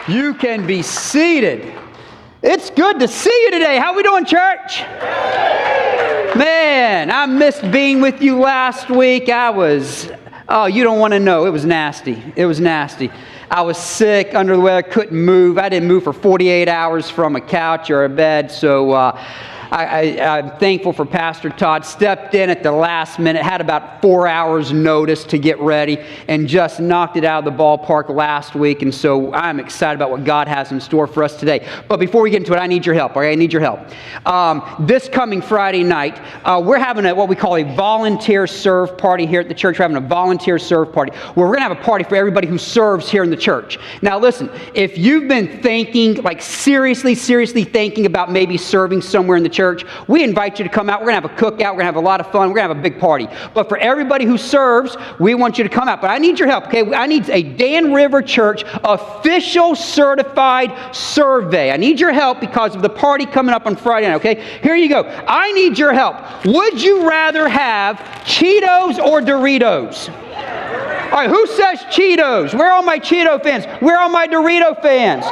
You can be seated. It's good to see you today. How we doing, church? Man, I missed being with you last week. You don't want to know. It was nasty. It was nasty. I was sick, under the weather, couldn't move. I didn't move for 48 hours from a couch or a bed, so I'm thankful for Pastor Todd. Stepped in at the last minute, had about 4 hours notice to get ready, and just knocked it out of the ballpark last week. And so I'm excited about what God has in store for us today. But before we get into it, I need your help. Okay, I need your help. This coming Friday night, we're having what we call a volunteer serve party here at the church. We're having a volunteer serve party where we're going to have a party for everybody who serves here in the church. Now, listen, if you've been thinking, like seriously thinking about maybe serving somewhere in the church, we invite you to come out. We're going to have a cookout. We're going to have a lot of fun. We're going to have a big party. But for everybody who serves, we want you to come out. But I need your help, okay? I need a Dan River Church official certified survey. I need your help because of the party coming up on Friday night, okay? Here you go. I need your help. Would you rather have Cheetos or Doritos? All right, who says Cheetos? Where are all my Cheeto fans? Where are all my Dorito fans?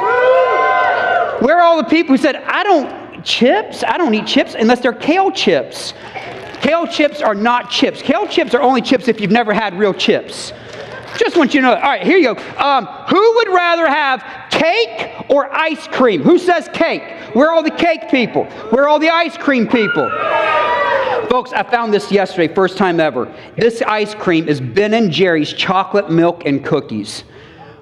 Where are all the people who said, I don't eat chips unless they're kale chips. Kale chips are not chips. Kale chips are only chips if you've never had real chips. Just want you to know. All right, here you go. Who would rather have cake or ice cream? Who says cake? Where are all the cake people? Where are all the ice cream people? Folks, I found this yesterday, first time ever. This ice cream is Ben & Jerry's chocolate milk and cookies.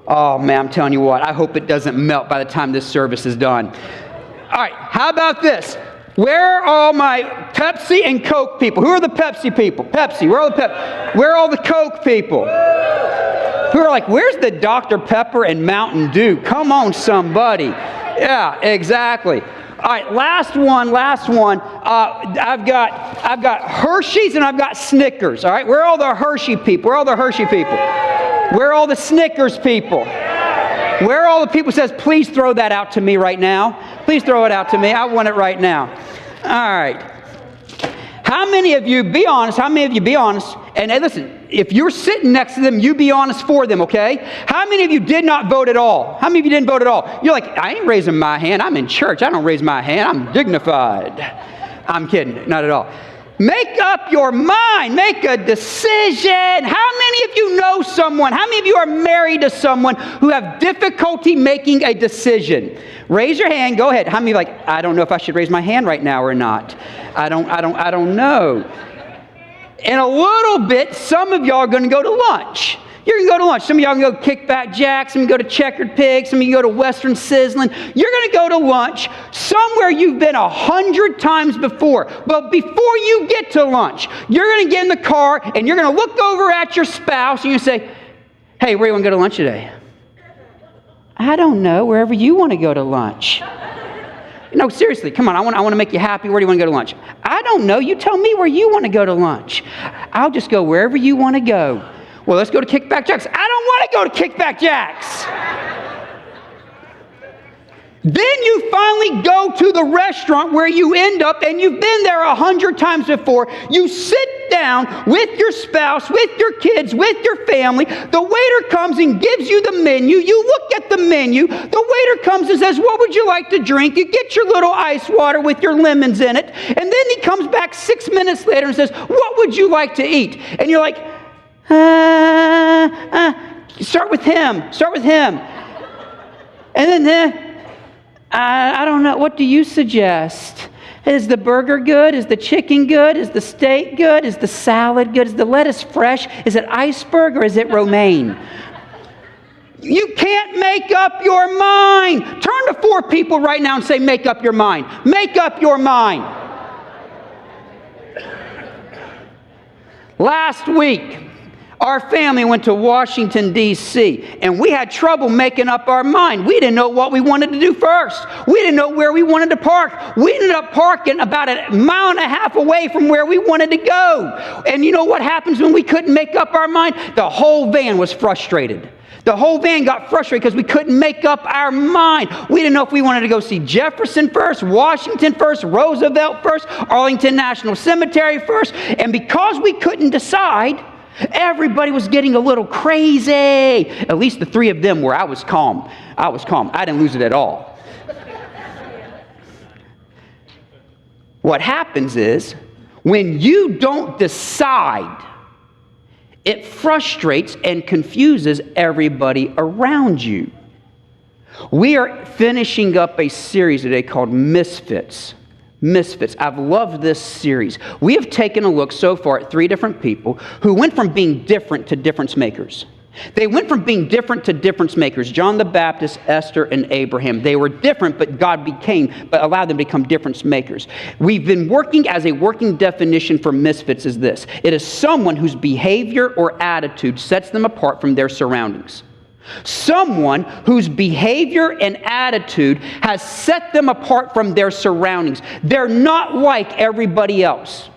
Oh, man, I'm telling you what. I hope it doesn't melt by the time this service is done. All right, how about this? Where are all my Pepsi and Coke people? Who are the Pepsi people? Pepsi. Where are all the Coke people? Who are like, where's the Dr. Pepper and Mountain Dew? Come on, somebody. Yeah, exactly. All right, last one. I've got Hershey's and I've got Snickers. All right, where are all the Hershey people? Where are all the Hershey people? Where are all the Snickers people? Where are all the people who says, please throw that out to me right now? Please throw it out to me. I want it right now. All right. How many of you, be honest, and hey, listen, if you're sitting next to them, you be honest for them, okay? How many of you did not vote at all? How many of you didn't vote at all? You're like, I ain't raising my hand. I'm in church. I don't raise my hand. I'm dignified. I'm kidding. Not at all. Make up your mind. Make a decision. How many of you know someone? How many of you are married to someone who have difficulty making a decision? Raise your hand. Go ahead. How many of you are like, I don't know if I should raise my hand right now or not. I don't know. In a little bit, some of y'all are going to go to lunch. You're going to go to lunch. Some of y'all can go Kickback Jack. Some of you go to Checkered Pig. Some of you go to Western Sizzlin'. You're going to go to lunch somewhere you've been 100 times before. Well, before you get to lunch, you're going to get in the car and you're going to look over at your spouse and you're going to say, hey, where do you want to go to lunch today? I don't know. Wherever you want to go to lunch. No, seriously, come on. I want to make you happy. Where do you want to go to lunch? I don't know. You tell me where you want to go to lunch. I'll just go wherever you want to go. Well, let's go to Kickback Jack's. I don't want to go to Kickback Jack's. Then you finally go to the restaurant where you end up, and you've been there 100 times before. You sit down with your spouse, with your kids, with your family. The waiter comes and gives you the menu. You look at the menu. The waiter comes and says, what would you like to drink? You get your little ice water with your lemons in it. And then he comes back 6 minutes later and says, what would you like to eat? And you're like, start with him. And then, I don't know. What do you suggest? Is the burger good? Is the chicken good? Is the steak good? Is the salad good? Is the lettuce fresh? Is it iceberg or is it romaine? You can't make up your mind. Turn to 4 people right now and say, make up your mind. Make up your mind. Last week, our family went to Washington, D.C., and we had trouble making up our mind. We didn't know what we wanted to do first. We didn't know where we wanted to park. We ended up parking about 1.5 miles away from where we wanted to go. And you know what happens when we couldn't make up our mind? The whole van was frustrated. The whole van got frustrated because we couldn't make up our mind. We didn't know if we wanted to go see Jefferson first, Washington first, Roosevelt first, Arlington National Cemetery first. And because we couldn't decide, Everybody was getting a little crazy. At least the three of them were. I was calm. I didn't lose it at all. What happens is, when you don't decide, it frustrates and confuses everybody around you. We are finishing up a series today called MISFITS. MISFITS. I've loved this series. We have taken a look so far at 3 different people who went from being different to difference makers. They went from being different to difference makers. John the Baptist, Esther, and Abraham. They were different, but God allowed them to become difference makers. We've been working as a working definition for misfits is this. It is someone whose behavior or attitude sets them apart from their surroundings. Someone whose behavior and attitude has set them apart from their surroundings. They're not like everybody else.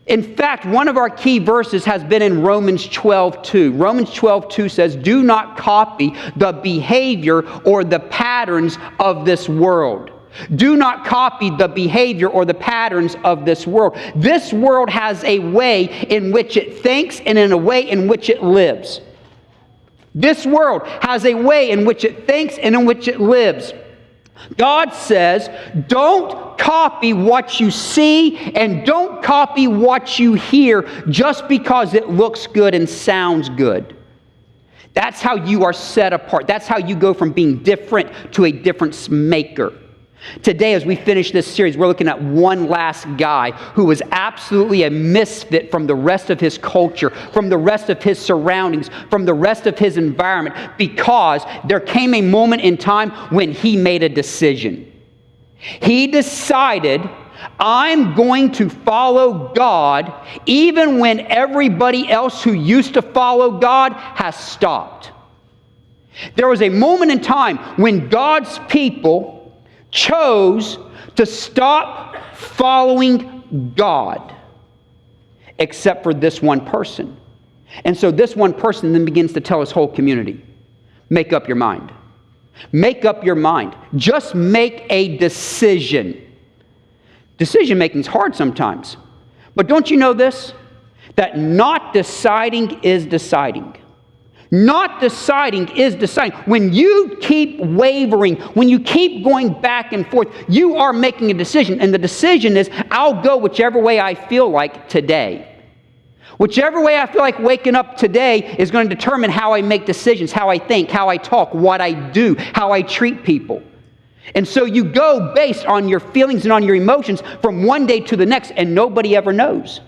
In fact, one of our key verses has been in Romans 12:2. Romans 12:2 says, "Do not copy the behavior or the patterns of this world." Do not copy the behavior or the patterns of this world. This world has a way in which it thinks and in a way in which it lives. This world has a way in which it thinks and in which it lives. God says, don't copy what you see and don't copy what you hear just because it looks good and sounds good. That's how you are set apart. That's how you go from being different to a difference maker. Today, as we finish this series, we're looking at one last guy who was absolutely a misfit from the rest of his culture, from the rest of his surroundings, from the rest of his environment, because there came a moment in time when he made a decision. He decided, I'm going to follow God even when everybody else who used to follow God has stopped. There was a moment in time when God's people chose to stop following God, except for this one person. And so this one person then begins to tell his whole community, make up your mind. Make up your mind. Just make a decision. Decision making is hard sometimes. But don't you know this? That not deciding is deciding. Not deciding is deciding. When you keep wavering, when you keep going back and forth, you are making a decision. And the decision is, I'll go whichever way I feel like today. Whichever way I feel like waking up today is going to determine how I make decisions, how I think, how I talk, what I do, how I treat people. And so you go based on your feelings and on your emotions from one day to the next, and nobody ever knows.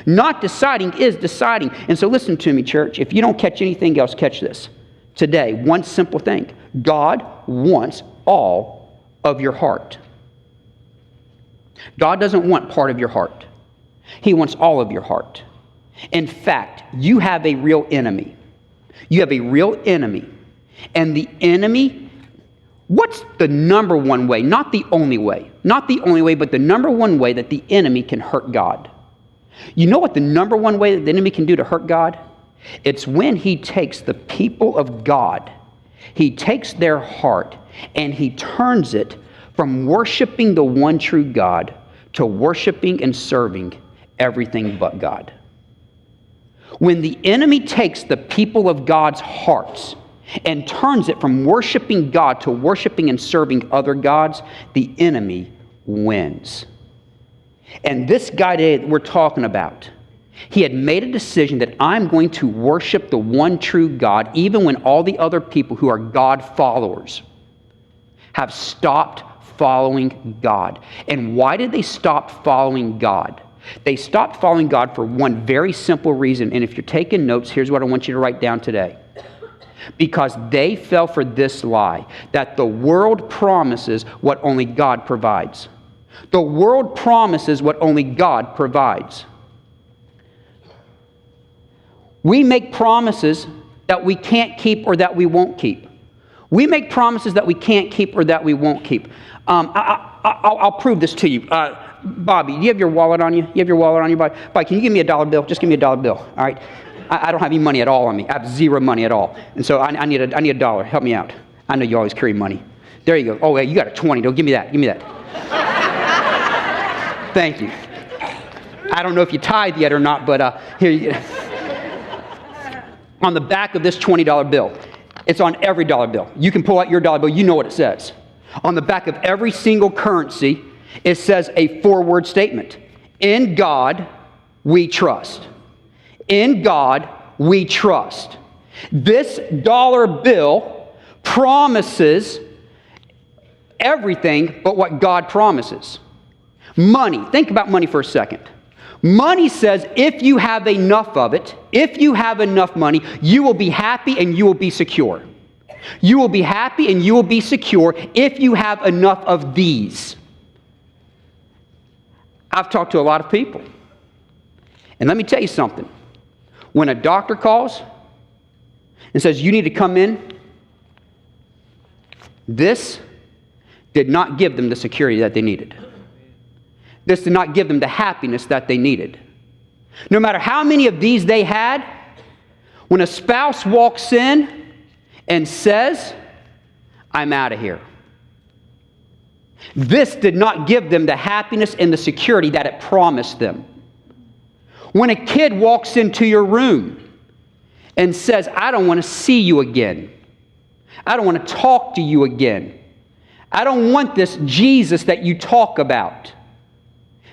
Not deciding is deciding. And so listen to me, church. If you don't catch anything else, catch this. Today, one simple thing. God wants all of your heart. God doesn't want part of your heart. He wants all of your heart. In fact, you have a real enemy. You have a real enemy. And the enemy, what's the number one way? Not the only way. Not the only way, but the number one way that the enemy can hurt God. You know what the number one way that the enemy can do to hurt God? It's when he takes the people of God, he takes their heart, and he turns it from worshiping the one true God to worshiping and serving everything but God. When the enemy takes the people of God's hearts and turns it from worshiping God to worshiping and serving other gods, the enemy wins. And this guy today that we're talking about, he had made a decision that I'm going to worship the one true God, even when all the other people who are God followers have stopped following God. And why did they stop following God? They stopped following God for one very simple reason. And if you're taking notes, here's what I want you to write down today. Because they fell for this lie, that the world promises what only God provides. The world promises what only God provides. We make promises that we can't keep or that we won't keep. We make promises that we can't keep or that we won't keep. I'll prove this to you. Bobby, do you have your wallet on you? You have your wallet on you, Bobby? Bobby, can you give me a $1 bill? Just give me a $1 bill, all right? I don't have any money at all on me. I have zero money at all. And so I need $1. Help me out. I know you always carry money. There you go. Oh, yeah, you got a 20. Don't give me that. Give me that. Thank you. I don't know if you tithe yet or not, but here you go. on the back of this $20 bill. It's on every dollar bill. You can pull out your dollar bill. You know what it says. On the back of every single currency, it says a 4-word statement. In God, we trust. In God, we trust. This dollar bill promises everything but what God promises. Money. Think about money for a second. Money says if you have enough of it, if you have enough money, you will be happy and you will be secure. You will be happy and you will be secure if you have enough of these. I've talked to a lot of people. And let me tell you something. When a doctor calls and says, you need to come in, this did not give them the security that they needed. This did not give them the happiness that they needed. No matter how many of these they had, when a spouse walks in and says, I'm out of here, this did not give them the happiness and the security that it promised them. When a kid walks into your room and says, I don't want to see you again. I don't want to talk to you again. I don't want this Jesus that you talk about.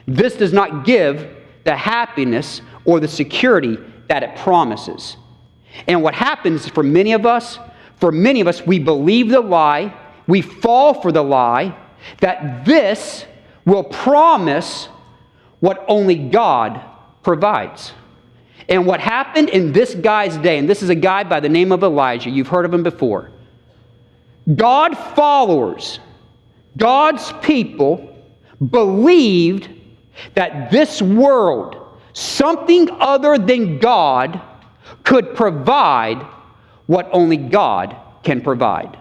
This does not give the happiness or the security that it promises. And what happens for many of us, we believe the lie, we fall for the lie, that this will promise what only God provides. And what happened in this guy's day, and this is a guy by the name of Elijah, you've heard of him before. God followers, God's people believed that this world, something other than God, could provide what only God can provide.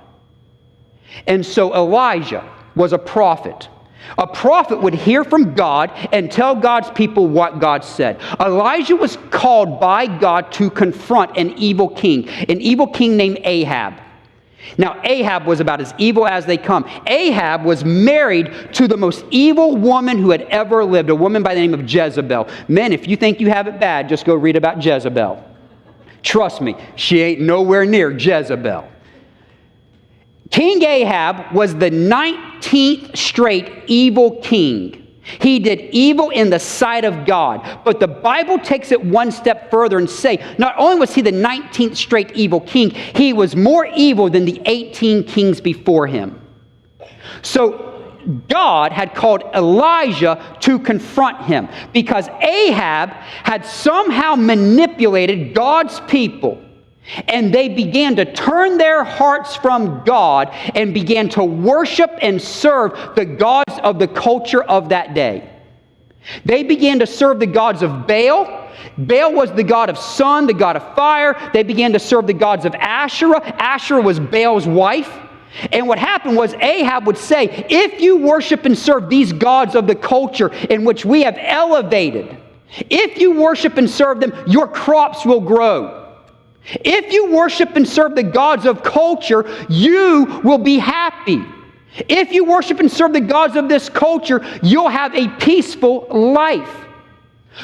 And so Elijah was a prophet. A prophet would hear from God and tell God's people what God said. Elijah was called by God to confront an evil king named Ahab. Now, Ahab was about as evil as they come. Ahab was married to the most evil woman who had ever lived, a woman by the name of Jezebel. Men, if you think you have it bad, just go read about Jezebel. Trust me, she ain't nowhere near Jezebel. King Ahab was the 19th straight evil king. He did evil in the sight of God. But the Bible takes it one step further and say, not only was he the 19th straight evil king, he was more evil than the 18 kings before him. So God had called Elijah to confront him because Ahab had somehow manipulated God's people. And they began to turn their hearts from God and began to worship and serve the gods of the culture of that day. They began to serve the gods of Baal. Baal was the god of sun, the god of fire. They began to serve the gods of Asherah. Asherah was Baal's wife. And what happened was Ahab would say, if you worship and serve these gods of the culture in which we have elevated, if you worship and serve them, your crops will grow. If you worship and serve the gods of culture, you will be happy. If you worship and serve the gods of this culture, you'll have a peaceful life.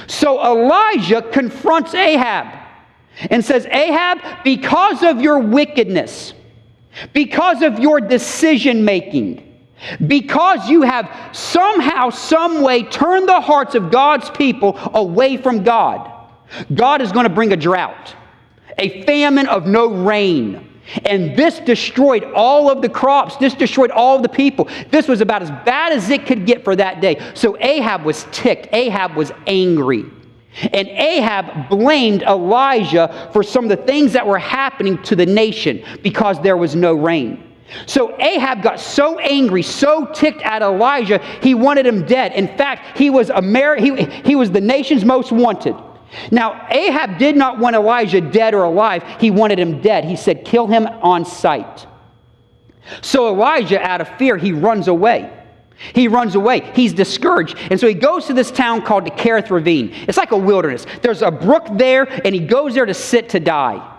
So Elijah confronts Ahab and says, Ahab, because of your wickedness, because of your decision making, because you have somehow, some way turned the hearts of God's people away from God, God is going to bring a drought. A famine of no rain. And this destroyed all of the crops. This destroyed all of the people. This was about as bad as it could get for that day. So Ahab was ticked. Ahab was angry. And Ahab blamed Elijah for some of the things that were happening to the nation because there was no rain. So Ahab got so angry, so ticked at Elijah, he wanted him dead. In fact, he was the nation's most wanted. Now, Ahab did not want Elijah dead or alive. He wanted him dead. He said, kill him on sight. So Elijah, out of fear, he runs away. He runs away. He's discouraged. And so he goes to this town called the Kerith Ravine. It's like a wilderness. There's a brook there, and he goes there to sit to die.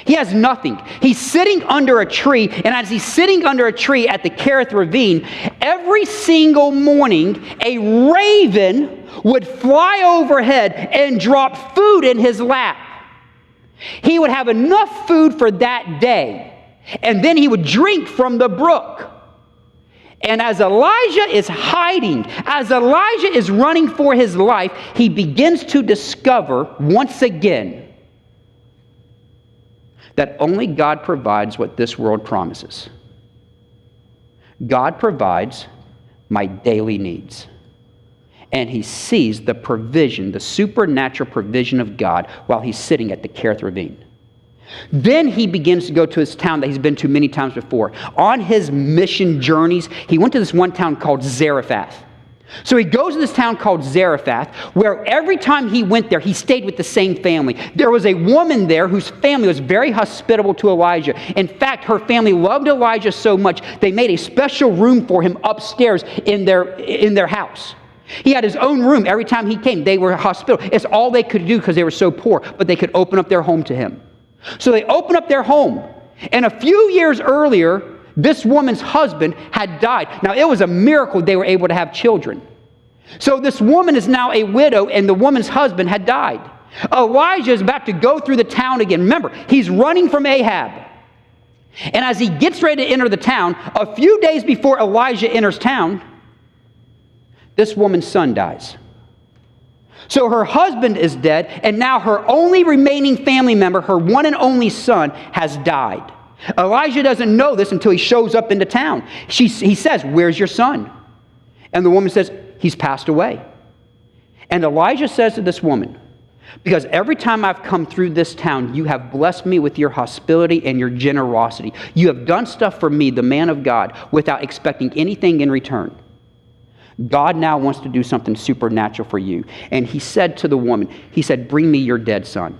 He has nothing. He's sitting under a tree, and as he's sitting under a tree at the Kerith Ravine, every single morning, a raven would fly overhead and drop food in his lap. He would have enough food for that day, and then he would drink from the brook. And as Elijah is hiding, as Elijah is running for his life, he begins to discover once again that only God provides what this world promises. God provides my daily needs. And he sees the provision, the supernatural provision of God while he's sitting at the Kerith Ravine. Then he begins to go to his town that he's been to many times before. On his mission journeys, he went to this one town called Zarephath. So he goes to this town called Zarephath, where every time he went there, he stayed with the same family. There was a woman there whose family was very hospitable to Elijah. In fact, her family loved Elijah so much, they made a special room for him upstairs in their house. He had his own room every time he came. They were hospitable. It's all they could do because they were so poor, but they could open up their home to him. So they opened up their home. And a few years earlier, this woman's husband had died. Now, it was a miracle they were able to have children. So this woman is now a widow, and the woman's husband had died. Elijah is about to go through the town again. Remember, he's running from Ahab. And as he gets ready to enter the town, a few days before Elijah enters town, this woman's son dies. So her husband is dead, and now her only remaining family member, her one and only son, has died. Elijah doesn't know this until he shows up into town. He says, "Where's your son?" And the woman says, "He's passed away." And Elijah says to this woman, "Because every time I've come through this town, you have blessed me with your hospitality and your generosity. You have done stuff for me, the man of God, without expecting anything in return. God now wants to do something supernatural for you." And he said to the woman, he said, "Bring me your dead son."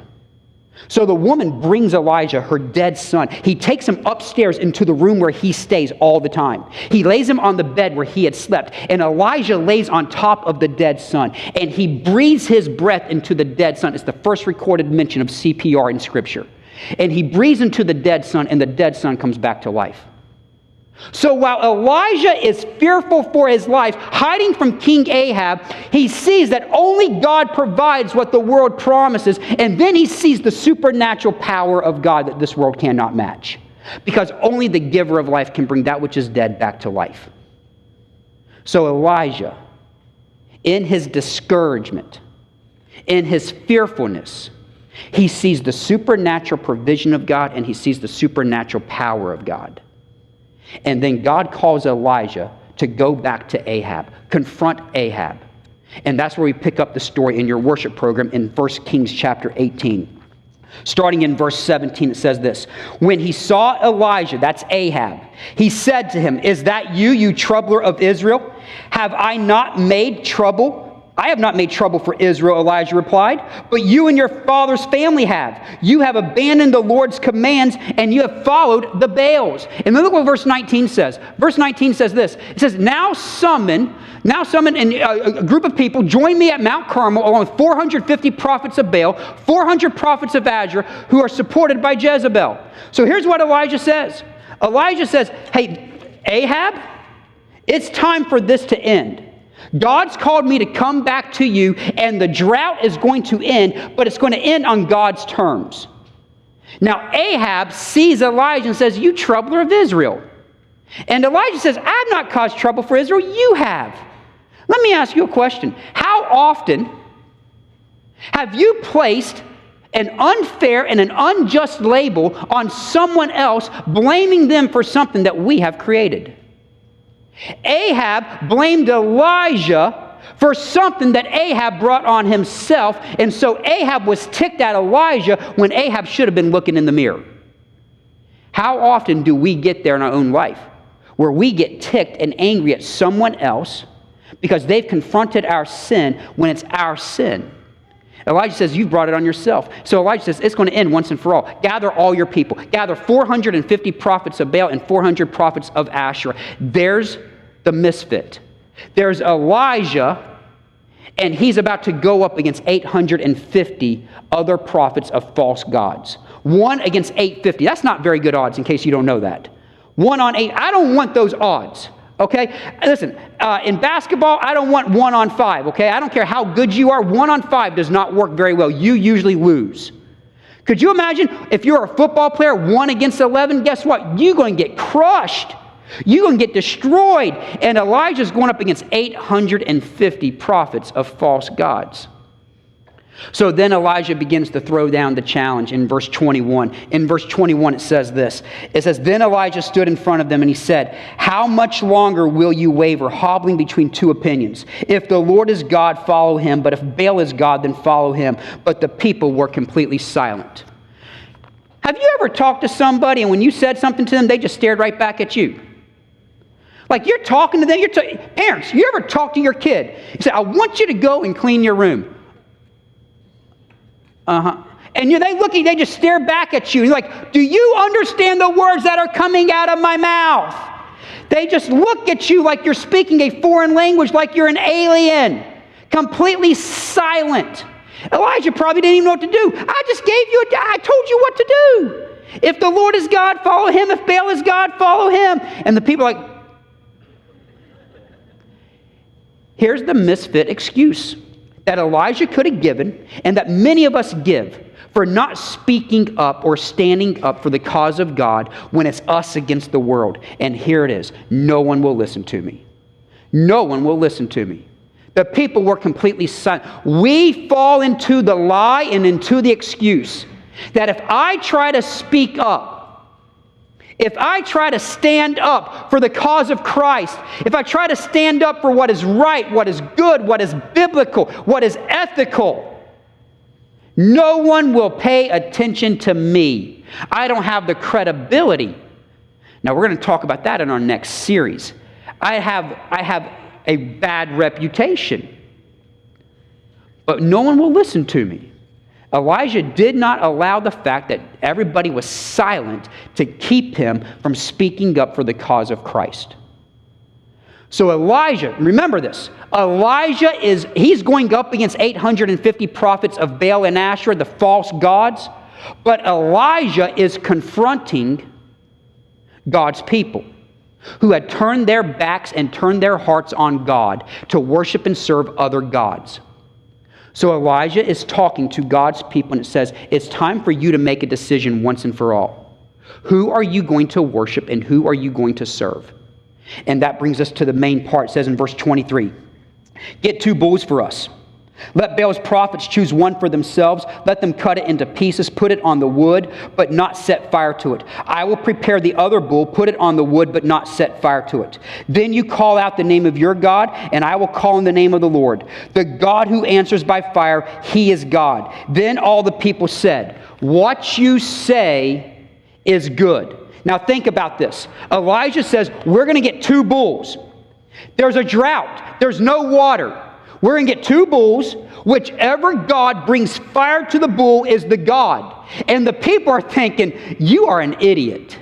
So the woman brings Elijah her dead son. He takes him upstairs into the room where he stays all the time. He lays him on the bed where he had slept. And Elijah lays on top of the dead son. And he breathes his breath into the dead son. It's the first recorded mention of CPR in Scripture. And he breathes into the dead son, and the dead son comes back to life. So while Elijah is fearful for his life, hiding from King Ahab, he sees that only God provides what the world promises, and then he sees the supernatural power of God that this world cannot match, because only the giver of life can bring that which is dead back to life. So Elijah, in his discouragement, in his fearfulness, he sees the supernatural provision of God, and he sees the supernatural power of God. And then God calls Elijah to go back to Ahab, confront Ahab. And that's where we pick up the story in your worship program in 1 Kings chapter 18. Starting in verse 17, it says this: "When he saw Elijah," that's Ahab, "he said to him, 'Is that you, you troubler of Israel? Have I not made trouble? I have not made trouble for Israel,' Elijah replied, 'but you and your father's family have. You have abandoned the Lord's commands, and you have followed the Baals.'" And then look what verse 19 says. Verse 19 says this. It says, Now summon a group of people, join me at Mount Carmel, along with 450 prophets of Baal, 400 prophets of Asherah, who are supported by Jezebel." So here's what Elijah says. Elijah says, "Hey, Ahab, it's time for this to end. God's called me to come back to you, and the drought is going to end, but it's going to end on God's terms." Now, Ahab sees Elijah and says, "You troubler of Israel." And Elijah says, "I have not caused trouble for Israel, you have." Let me ask you a question. How often have you placed an unfair and an unjust label on someone else, blaming them for something that we have created? Ahab blamed Elijah for something that Ahab brought on himself, and so Ahab was ticked at Elijah when Ahab should have been looking in the mirror. How often do we get there in our own life, where we get ticked and angry at someone else because they've confronted our sin when it's our sin? Elijah says, "You've brought it on yourself." So Elijah says, "It's going to end once and for all. Gather all your people. Gather 450 prophets of Baal and 400 prophets of Asherah." There's the misfit. There's Elijah, and he's about to go up against 850 other prophets of false gods. 1 against 850. That's not very good odds, in case you don't know that. 1 on 8. I don't want those odds. Okay? Listen, in basketball, I don't want 1 on 5. Okay? I don't care how good you are. 1 on 5 does not work very well. You usually lose. Could you imagine if you're a football player, 1 against 11? Guess what? You're going to get crushed. You're going to get destroyed. And Elijah's going up against 850 prophets of false gods. So then Elijah begins to throw down the challenge in verse 21. In verse 21 it says this. It says, "Then Elijah stood in front of them and he said, 'How much longer will you waver, hobbling between two opinions? If the Lord is God, follow him. But if Baal is God, then follow him.' But the people were completely silent." Have you ever talked to somebody and when you said something to them, they just stared right back at you? Like you're talking to them. Parents, you ever talk to your kid? You say, "I want you to go and clean your room." And they just stare back at you. You're like, "Do you understand the words that are coming out of my mouth?" They just look at you like you're speaking a foreign language, like you're an alien. Completely silent. Elijah probably didn't even know what to do. I told you what to do. If the Lord is God, follow him. If Baal is God, follow him. And the people are like, here's the misfit excuse that Elijah could have given and that many of us give for not speaking up or standing up for the cause of God when it's us against the world. And here it is. No one will listen to me. No one will listen to me. The people were completely silent. We fall into the lie and into the excuse that if I try to speak up, if I try to stand up for the cause of Christ, if I try to stand up for what is right, what is good, what is biblical, what is ethical, no one will pay attention to me. I don't have the credibility. Now, we're going to talk about that in our next series. I have a bad reputation, but no one will listen to me. Elijah did not allow the fact that everybody was silent to keep him from speaking up for the cause of Christ. So Elijah, remember this, he's going up against 850 prophets of Baal and Asherah, the false gods, but Elijah is confronting God's people who had turned their backs and turned their hearts on God to worship and serve other gods. So Elijah is talking to God's people and it says, it's time for you to make a decision once and for all. Who are you going to worship and who are you going to serve? And that brings us to the main part. It says in verse 23, "Get 2 bulls for us. Let Baal's prophets choose one for themselves. Let them cut it into pieces, put it on the wood, but not set fire to it. I will prepare the other bull, put it on the wood, but not set fire to it. Then you call out the name of your God, and I will call in the name of the Lord. The God who answers by fire, he is God." Then all the people said, "What you say is good." Now think about this. Elijah says, we're going to get 2 bulls. There's a drought. There's no water. We're going to get 2 bulls. Whichever God brings fire to the bull is the God. And the people are thinking, you are an idiot.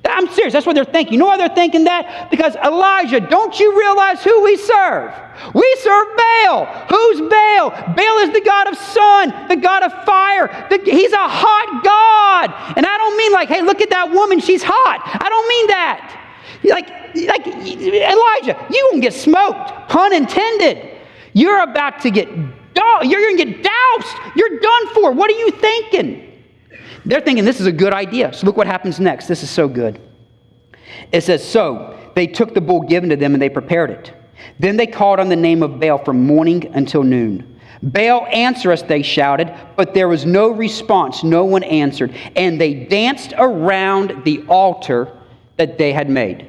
I'm serious. That's what they're thinking. You know why they're thinking that? Because Elijah, don't you realize who we serve? We serve Baal. Who's Baal? Baal is the god of sun, the god of fire. He's a hot god. And I don't mean like, hey, look at that woman. She's hot. I don't mean that. Like Elijah, you won't get smoked. Pun intended. You're about to get you're going to get doused. You're done for. What are you thinking? They're thinking this is a good idea. So look what happens next. This is so good. It says, so they took the bull given to them and they prepared it. Then they called on the name of Baal from morning until noon. "Baal, answer us," they shouted, but there was no response. No one answered. And they danced around the altar that they had made.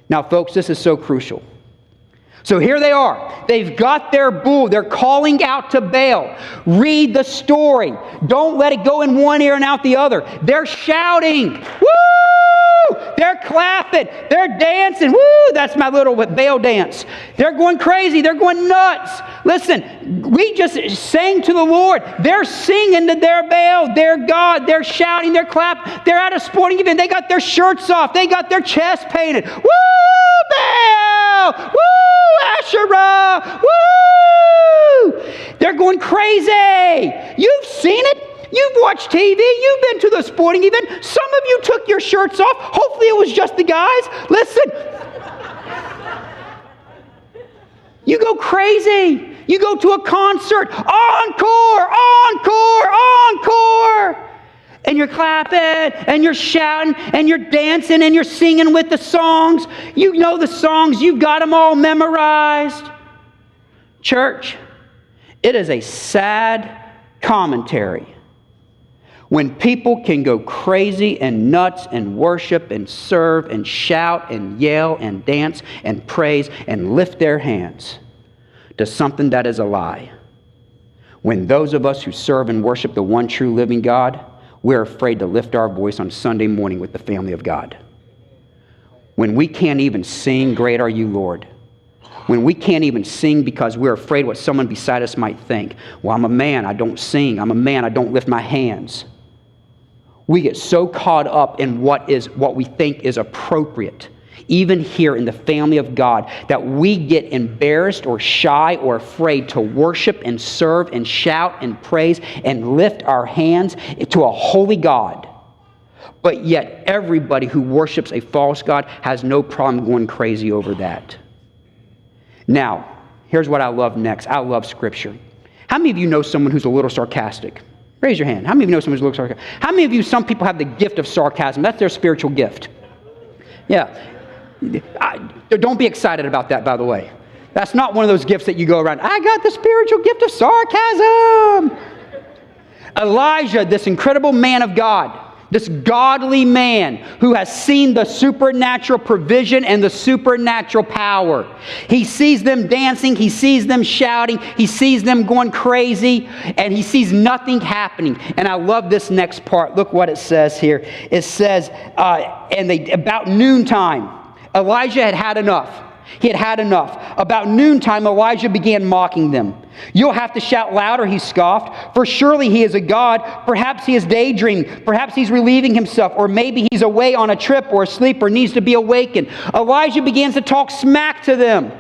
Now, folks, this is so crucial. So here they are. They've got their bull. They're calling out to Baal. Read the story. Don't let it go in one ear and out the other. They're shouting. Woo! They're clapping. They're dancing. Woo! That's my little Baal dance. They're going crazy. They're going nuts. Listen, we just sang to the Lord. They're singing to their Baal, their God. They're shouting. They're clapping. They're at a sporting event. They got their shirts off. They got their chest painted. Woo! Baal! Woo! Asherah! Woo! They're going crazy. You've seen it. You've watched TV. You've been to the sporting event. Some of you took your shirts off. Hopefully it was just the guys. Listen. You go crazy. You go to a concert. Encore! Encore! Encore! and you're clapping, and you're shouting, and you're dancing, and you're singing with the songs. You know the songs. You've got them all memorized. Church, it is a sad commentary when people can go crazy and nuts and worship and serve and shout and yell and dance and praise and lift their hands to something that is a lie. When those of us who serve and worship the one true living God, we're afraid to lift our voice on Sunday morning with the family of God. When we can't even sing, "Great are you, Lord." When we can't even sing because we're afraid what someone beside us might think. Well, I'm a man, I don't sing. I'm a man, I don't lift my hands. We get so caught up in what we think is appropriate, even here in the family of God, that we get embarrassed or shy or afraid to worship and serve and shout and praise and lift our hands to a holy God. But yet everybody who worships a false God has no problem going crazy over that. Now, here's what I love next. I love Scripture. How many of you know someone who's a little sarcastic? Raise your hand. How many of you know someone who's a little sarcastic? How many of you, some people have the gift of sarcasm? That's their spiritual gift. Yeah. Don't be excited about that, by the way. That's not one of those gifts that you go around, I got the spiritual gift of sarcasm. Elijah, this incredible man of God, this godly man who has seen the supernatural provision and the supernatural power. He sees them dancing, he sees them shouting, he sees them going crazy, and he sees nothing happening. And I love this next part. Look what it says here. It says, about noontime, Elijah had had enough. He had had enough. About noontime, Elijah began mocking them. "You'll have to shout louder," he scoffed, "for surely he is a god. Perhaps he is daydreaming. Perhaps he's relieving himself. Or maybe he's away on a trip or asleep or needs to be awakened." Elijah begins to talk smack to them.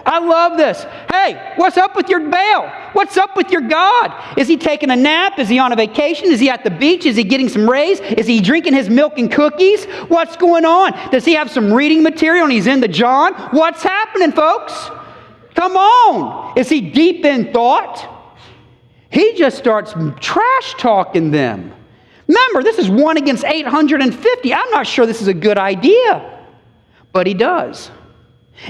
I love this. Hey, what's up with your Baal? What's up with your God? Is he taking a nap? Is he on a vacation? Is he at the beach? Is he getting some rays? Is he drinking his milk and cookies? What's going on? Does he have some reading material and he's into John? What's happening, folks? Come on. Is he deep in thought? He just starts trash talking them. Remember, this is 1 against 850. I'm not sure this is a good idea, but he does.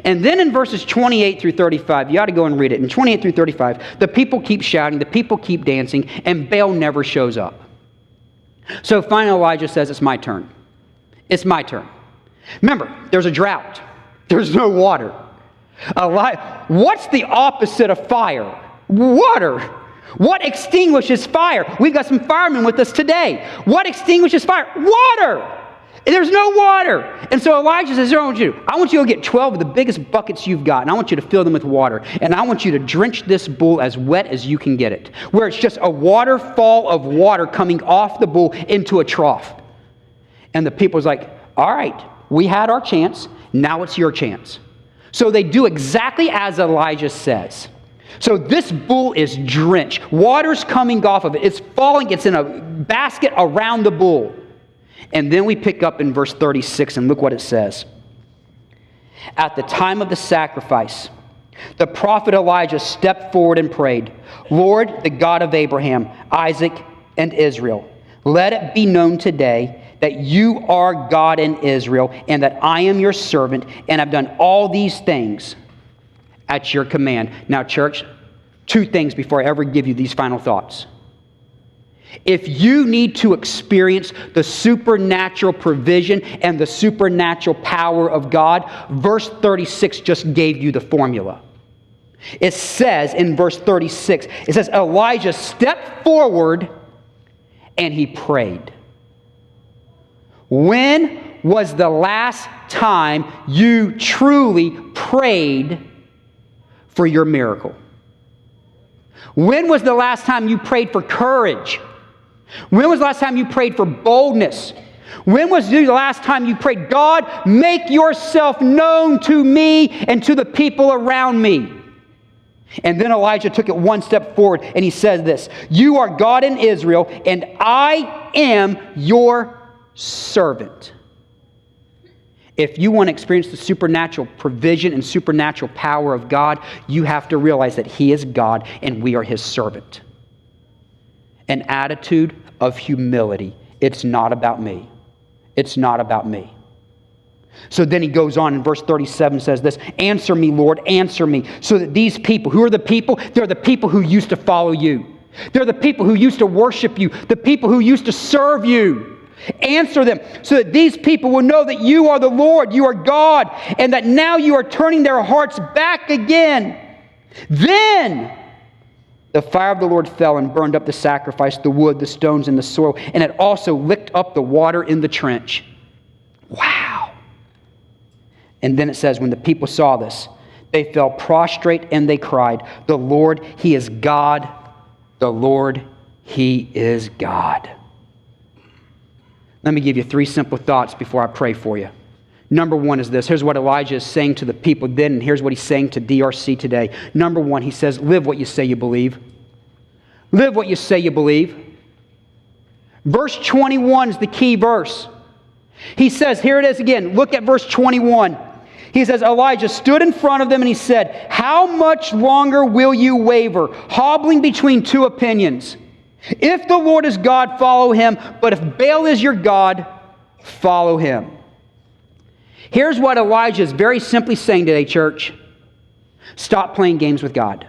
And then in verses 28 through 35, you ought to go and read it. In 28 through 35, the people keep shouting, the people keep dancing, and Baal never shows up. So finally Elijah says, "It's my turn. It's my turn." Remember, there's a drought. There's no water. What's the opposite of fire? Water. What extinguishes fire? We've got some firemen with us today. What extinguishes fire? Water. There's no water. And so Elijah says, "I want you to go get 12 of the biggest buckets you've got, and I want you to fill them with water. And I want you to drench this bull as wet as you can get it, where it's just a waterfall of water coming off the bull into a trough." And the people's like, "All right, we had our chance. Now it's your chance." So they do exactly as Elijah says. So this bull is drenched. Water's coming off of it. It's falling. It's in a basket around the bull. And then we pick up in verse 36, and look what it says. "At the time of the sacrifice, the prophet Elijah stepped forward and prayed, 'Lord, the God of Abraham, Isaac, and Israel, let it be known today that you are God in Israel, and that I am your servant, and have done all these things at your command.'" Now, church, 2 things before I ever give you these final thoughts. If you need to experience the supernatural provision and the supernatural power of God, verse 36 just gave you the formula. It says in verse 36, it says, Elijah stepped forward and he prayed. When was the last time you truly prayed for your miracle? When was the last time you prayed for courage? When was the last time you prayed for boldness? When was the last time you prayed, "God, make yourself known to me and to the people around me"? And then Elijah took it one step forward and he says this, "You are God in Israel, and I am your servant." If you want to experience the supernatural provision and supernatural power of God, you have to realize that He is God and we are His servant. An attitude of humility. It's not about me. It's not about me. So then he goes on in verse 37, says this, answer me, Lord, answer me. So that these people, who are the people? They're the people who used to follow you. They're the people who used to worship you, the people who used to serve you. Answer them so that these people will know that you are the Lord, you are God, and that now you are turning their hearts back again. Then the fire of the Lord fell and burned up the sacrifice, the wood, the stones, and the soil, and it also licked up the water in the trench. Wow. And then it says, when the people saw this, they fell prostrate and they cried, the Lord, He is God. The Lord, He is God. Let me give you 3 simple thoughts before I pray for you. Number 1 is this. Here's what Elijah is saying to the people then, and here's what he's saying to DRC today. Number 1, he says, live what you say you believe. Live what you say you believe. Verse 21 is the key verse. He says, here it is again. Look at verse 21. He says, Elijah stood in front of them and he said, how much longer will you waver, hobbling between 2 opinions? If the Lord is God, follow Him. But if Baal is your God, follow him. Here's what Elijah is very simply saying today, church. Stop playing games with God.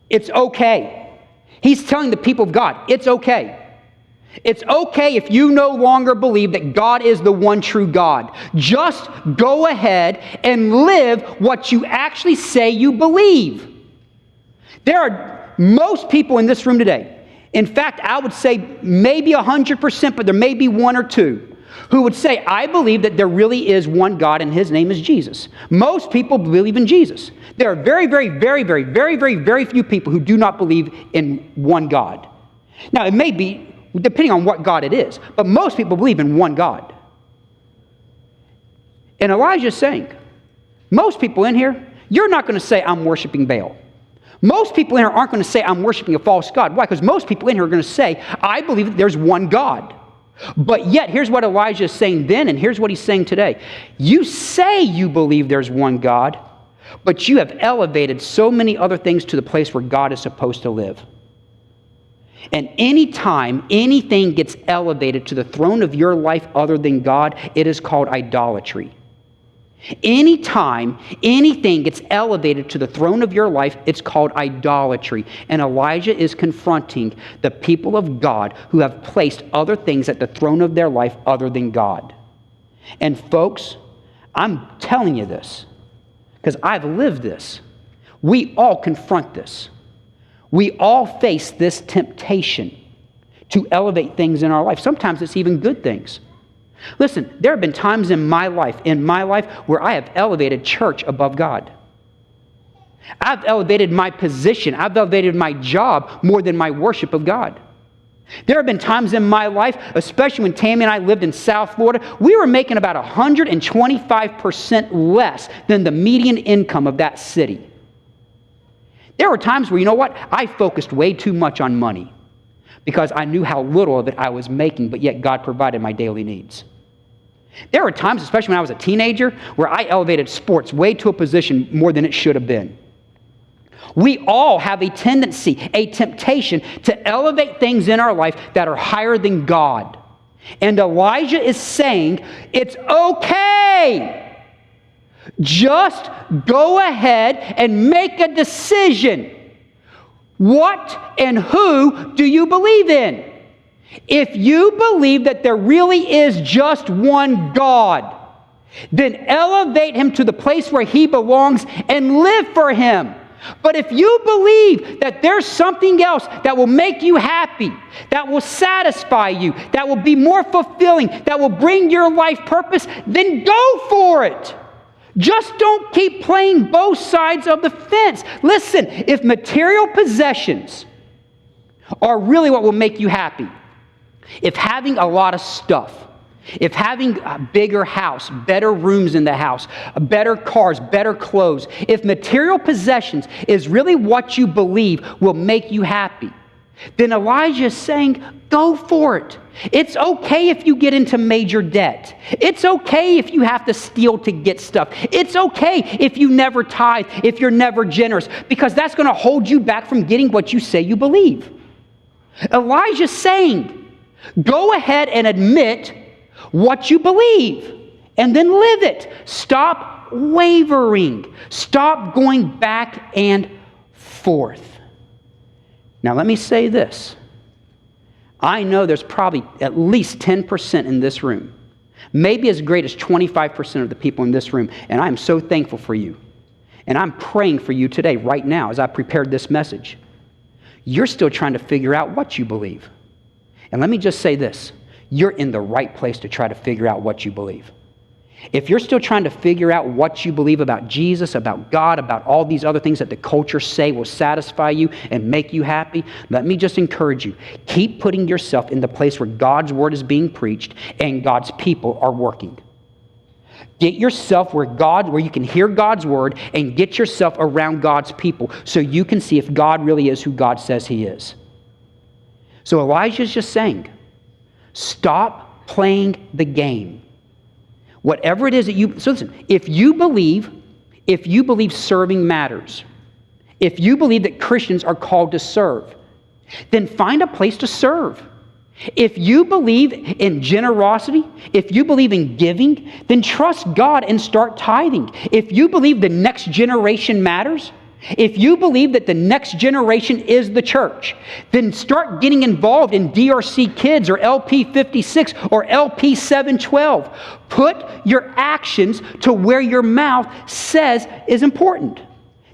It's okay. He's telling the people of God, it's okay. It's okay if you no longer believe that God is the one true God. Just go ahead and live what you actually say you believe. There are most people in this room today. In fact, I would say maybe 100%, but there may be 1 or 2 who would say, I believe that there really is one God and His name is Jesus. Most people believe in Jesus. There are very, very, very, very, very, very, very few people who do not believe in one God. Now, it may be, depending on what God it is, but most people believe in one God. And Elijah's saying, most people in here, you're not going to say, I'm worshiping Baal. Most people in here aren't going to say, I'm worshiping a false God. Why? Because most people in here are going to say, I believe that there's one God. But yet, here's what Elijah is saying then, and here's what he's saying today. You say you believe there's one God, but you have elevated so many other things to the place where God is supposed to live. And anytime anything gets elevated to the throne of your life other than God, it is called idolatry. Anytime anything gets elevated to the throne of your life, it's called idolatry. And Elijah is confronting the people of God who have placed other things at the throne of their life other than God. And folks, I'm telling you this because I've lived this. We all confront this. We all face this temptation to elevate things in our life. Sometimes it's even good things. Listen, there have been times in my life, where I have elevated church above God. I've elevated my position. I've elevated my job more than my worship of God. There have been times in my life, especially when Tammy and I lived in South Florida, we were making about 125% less than the median income of that city. There were times where, you know what, I focused way too much on money because I knew how little of it I was making, but yet God provided my daily needs. There were times, especially when I was a teenager, where I elevated sports way to a position more than it should have been. We all have a tendency, a temptation to elevate things in our life that are higher than God. And Elijah is saying, it's okay. Just go ahead and make a decision. What and who do you believe in? If you believe that there really is just one God, then elevate Him to the place where He belongs and live for Him. But if you believe that there's something else that will make you happy, that will satisfy you, that will be more fulfilling, that will bring your life purpose, then go for it. Just don't keep playing both sides of the fence. Listen, if material possessions are really what will make you happy, if having a lot of stuff, if having a bigger house, better rooms in the house, better cars, better clothes, if material possessions is really what you believe will make you happy, then Elijah is saying, go for it. It's okay if you get into major debt. It's okay if you have to steal to get stuff. It's okay if you never tithe, if you're never generous, because that's going to hold you back from getting what you say you believe. Elijah's saying, go ahead and admit what you believe and then live it. Stop wavering. Stop going back and forth. Now let me say this. I know there's probably at least 10% in this room, maybe as great as 25% of the people in this room, and I'm so thankful for you. And I'm praying for you today, right now, as I prepared this message. You're still trying to figure out what you believe. And let me just say this. You're in the right place to try to figure out what you believe. If you're still trying to figure out what you believe about Jesus, about God, about all these other things that the culture say will satisfy you and make you happy, let me just encourage you. Keep putting yourself in the place where God's word is being preached and God's people are working. Get yourself where you can hear God's word, and get yourself around God's people so you can see if God really is who God says he is. So Elijah's just saying, stop playing the game. Whatever it is that so listen, if you believe serving matters, if you believe that Christians are called to serve, then find a place to serve. If you believe in generosity, if you believe in giving, then trust God and start tithing. If you believe the next generation matters, if you believe that the next generation is the church, then start getting involved in DRC Kids or LP 56 or LP 712. Put your actions to where your mouth says is important.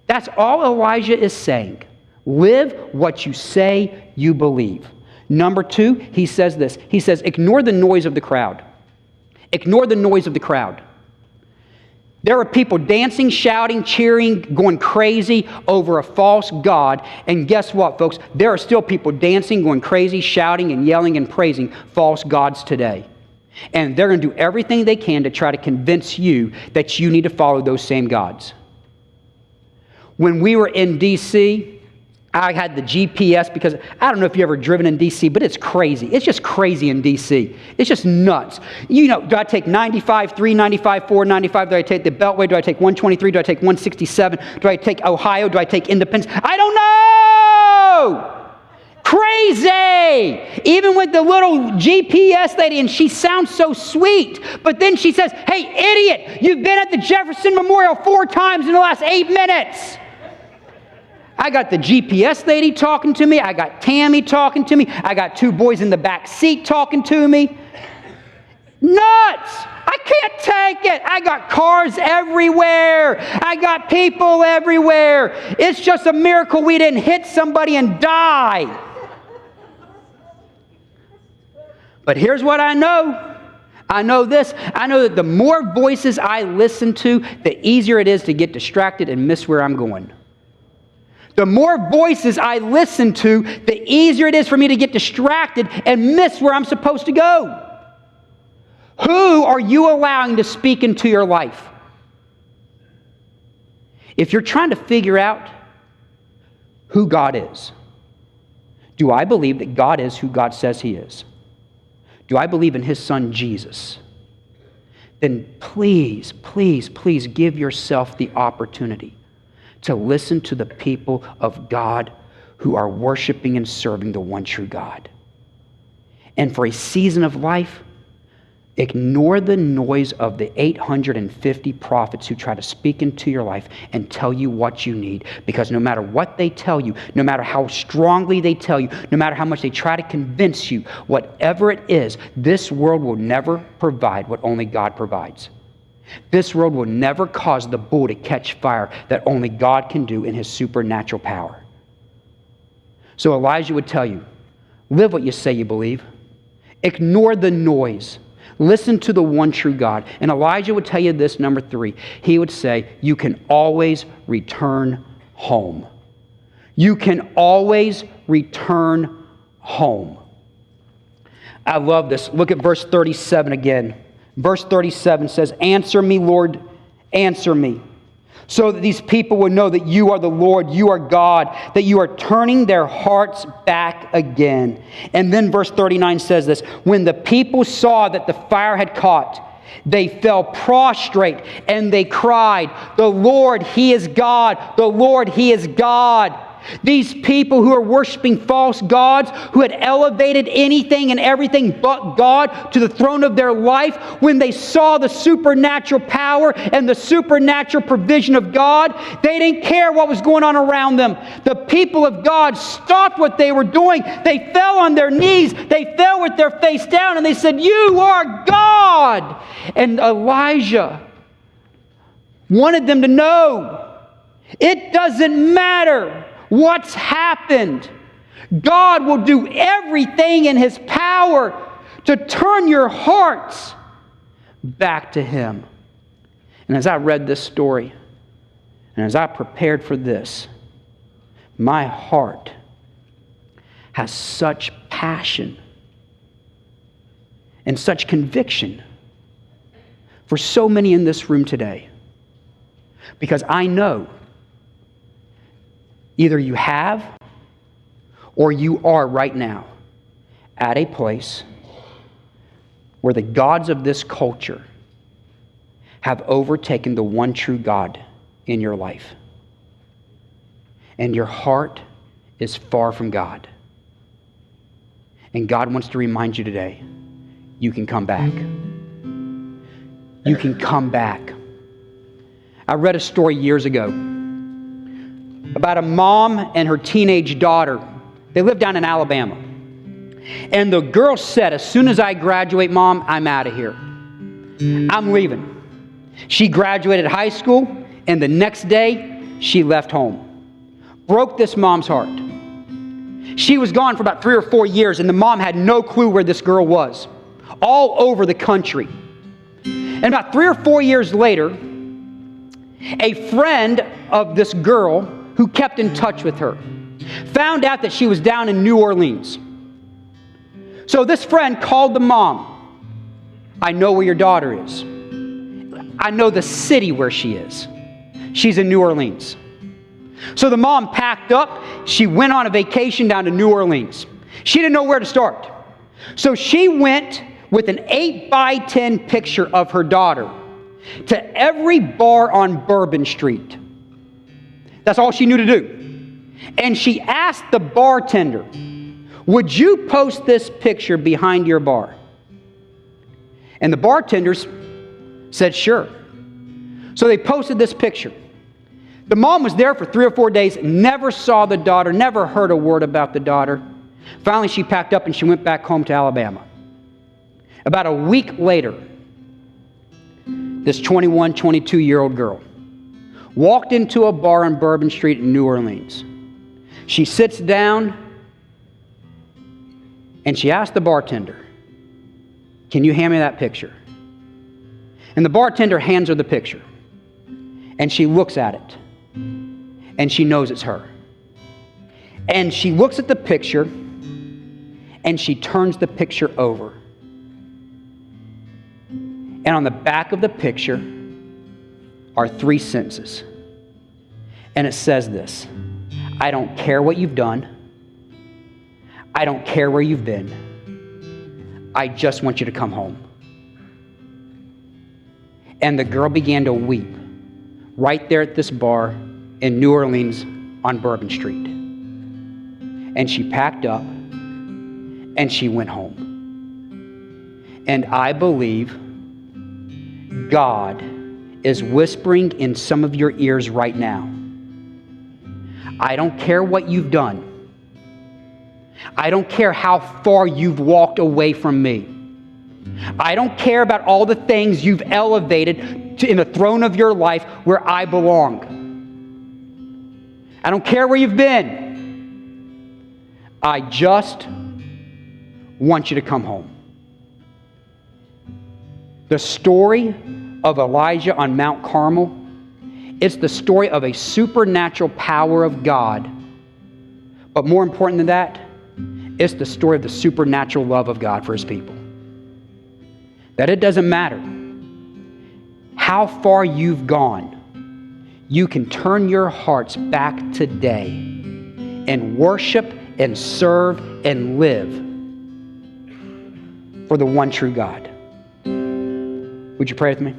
That's all Elijah is saying. Live what you say you believe. Number 2, he says this. He says, ignore the noise of the crowd. Ignore the noise of the crowd. There are people dancing, shouting, cheering, going crazy over a false god. And guess what, folks? There are still people dancing, going crazy, shouting, and yelling and praising false gods today. And they're going to do everything they can to try to convince you that you need to follow those same gods. When we were in D.C., I had the GPS because I don't know if you've ever driven in D.C., but it's crazy. It's just crazy in D.C. It's just nuts. You know, do I take 95, 3, 95, 4, 95? Do I take the Beltway? Do I take 123? Do I take 167? Do I take Ohio? Do I take Independence? I don't know! Crazy! Even with the little GPS lady, and she sounds so sweet, but then she says, hey, idiot, you've been at the Jefferson Memorial 4 times in the last 8 minutes. I got the GPS lady talking to me. I got Tammy talking to me. I got 2 boys in the back seat talking to me. Nuts! I can't take it. I got cars everywhere. I got people everywhere. It's just a miracle we didn't hit somebody and die. But here's what I know. I know this. I know that the more voices I listen to, the easier it is to get distracted and miss where I'm going. The more voices I listen to, the easier it is for me to get distracted and miss where I'm supposed to go. Who are you allowing to speak into your life? If you're trying to figure out who God is, do I believe that God is who God says he is? Do I believe in his son Jesus? Then please, please, please give yourself the opportunity to listen to the people of God who are worshiping and serving the one true God. And for a season of life, ignore the noise of the 850 prophets who try to speak into your life and tell you what you need. Because no matter what they tell you, no matter how strongly they tell you, no matter how much they try to convince you, whatever it is, this world will never provide what only God provides. This world will never cause the bull to catch fire that only God can do in his supernatural power. So Elijah would tell you, live what you say you believe. Ignore the noise. Listen to the one true God. And Elijah would tell you this, number 3. He would say, you can always return home. You can always return home. I love this. Look at verse 37 again. Verse 37 says, answer me, Lord, answer me, so that these people will know that you are the Lord, you are God, that you are turning their hearts back again. And then verse 39 says this, when the people saw that the fire had caught, they fell prostrate and they cried, the Lord, he is God, the Lord, he is God. These people who are worshiping false gods, who had elevated anything and everything but God to the throne of their life, when they saw the supernatural power and the supernatural provision of God, they didn't care what was going on around them. The people of God stopped what they were doing. They fell on their knees. They fell with their face down and they said, "You are God." And Elijah wanted them to know, it doesn't matter what's happened. God will do everything in His power to turn your hearts back to Him. And as I read this story, and as I prepared for this, my heart has such passion and such conviction for so many in this room today. Because I know either you have or you are right now at a place where the gods of this culture have overtaken the one true God in your life. And your heart is far from God. And God wants to remind you today, you can come back. You can come back. I read a story years ago about a mom and her teenage daughter. They lived down in Alabama. And the girl said, "As soon as I graduate, Mom, I'm out of here. I'm leaving." She graduated high school, and the next day, she left home. Broke this mom's heart. She was gone for about 3 or 4 years, and the mom had no clue where this girl was. All over the country. And about 3 or 4 years later, a friend of this girl who kept in touch with her found out that she was down in New Orleans. So this friend called the mom. "I know where your daughter is. I know the city where she is. She's in New Orleans." So the mom packed up. She went on a vacation down to New Orleans. She didn't know where to start. So she went with an 8x10 picture of her daughter to every bar on Bourbon Street. That's all she knew to do. And she asked the bartender, "Would you post this picture behind your bar?" And the bartenders said, "Sure." So they posted this picture. The mom was there for 3 or 4 days, never saw the daughter, never heard a word about the daughter. Finally, she packed up and she went back home to Alabama. About a week later, this 21, 22-year-old girl walked into a bar on Bourbon Street in New Orleans. She sits down and she asked the bartender, "Can you hand me that picture?" And the bartender hands her the picture. And she looks at it. And she knows it's her. And she looks at the picture and she turns the picture over. And on the back of the picture are 3 sentences. And it says this: "I don't care what you've done. I don't care where you've been. I just want you to come home." And the girl began to weep right there at this bar in New Orleans on Bourbon Street. And she packed up and she went home. And I believe God is whispering in some of your ears right now, "I don't care what you've done. I don't care how far you've walked away from me. I don't care about all the things you've elevated in the throne of your life where I belong. I don't care where you've been. I just want you to come home." The story of Elijah on Mount Carmel, it's the story of a supernatural power of God. But more important than that, it's the story of the supernatural love of God for His people. That it doesn't matter how far you've gone, you can turn your hearts back today and worship and serve and live for the one true God. Would you pray with me?